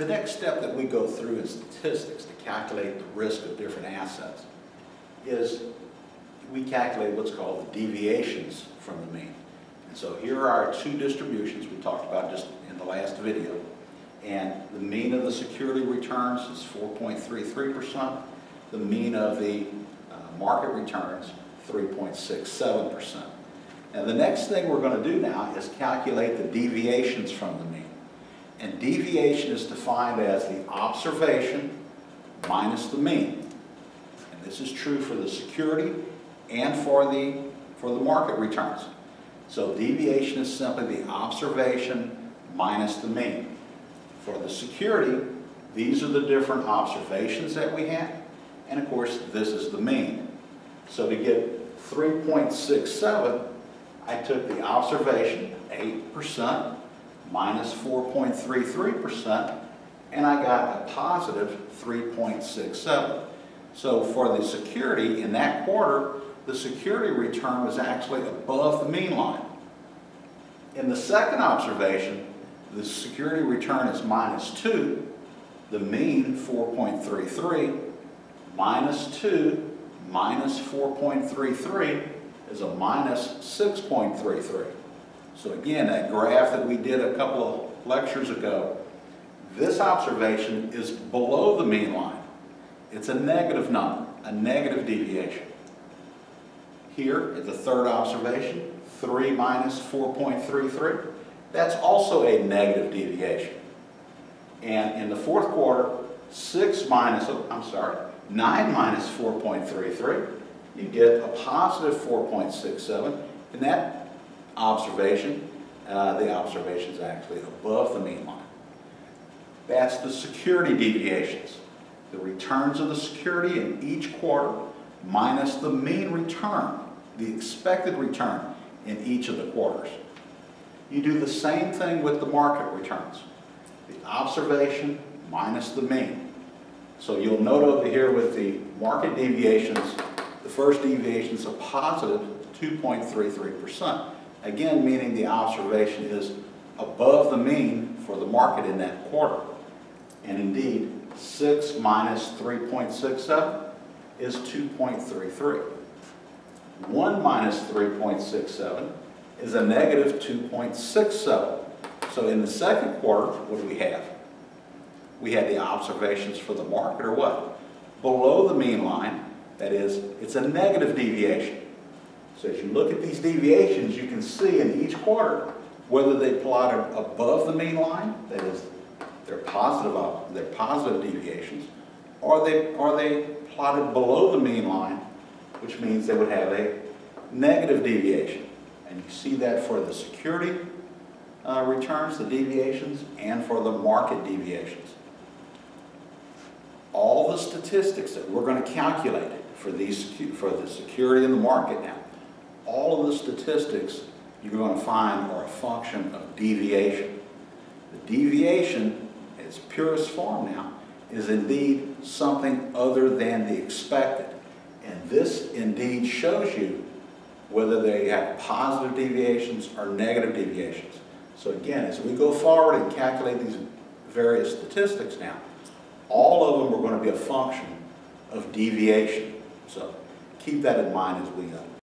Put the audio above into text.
The next step that we go through in statistics to calculate the risk of different assets is we calculate what's called the deviations from the mean. And so here are our two distributions we talked about just in the last video. And the mean of the security returns is 4.33%. The mean of the market returns, 3.67%. And the next thing we're going to do now is calculate the deviations from the mean. And deviation is defined as the observation minus the mean. And this is true for the security and for the market returns. So deviation is simply the observation minus the mean. For the security, these are the different observations that we have. And of course, this is the mean. So to get 3.67, I took the observation, 8%, minus 4.33%, and I got a positive 3.67. So for the security in that quarter, the security return was actually above the mean line. In the second observation, the security return is minus 2, the mean 4.33, minus 2 minus 4.33 is a minus 6.33. So again, that graph that we did a couple of lectures ago, this observation is below the mean line. It's a negative number, a negative deviation. Here at the third observation, 3 minus 4.33, that's also a negative deviation. And in the fourth quarter, 9 minus 4.33, you get a positive 4.67. In that observation, the observation is actually above the mean line. That's the security deviations. The returns of the security in each quarter minus the mean return, the expected return in each of the quarters. You do the same thing with the market returns. The observation minus the mean. So you'll note over here with the market deviations, the first deviation is a positive 2.33%. Again, meaning the observation is above the mean for the market in that quarter. And indeed, 6 minus 3.67 is 2.33. 1 minus 3.67 is a negative 2.67. So in the second quarter, what do we have? We had the observations for the market are what? Below the mean line, that is, it's a negative deviation. So as you look at these deviations, you can see in each quarter whether they plotted above the mean line, that is, they're positive deviations, or they plotted below the mean line, which means they would have a negative deviation. And you see that for the security returns, the deviations, and for the market deviations. All the statistics that we're going to calculate for the security in the market now, all of the statistics you're going to find are a function of deviation. The deviation, in its purest form now, is indeed something other than the expected. And this indeed shows you whether they have positive deviations or negative deviations. So again, as we go forward and calculate these various statistics now, all of them are going to be a function of deviation. So keep that in mind as we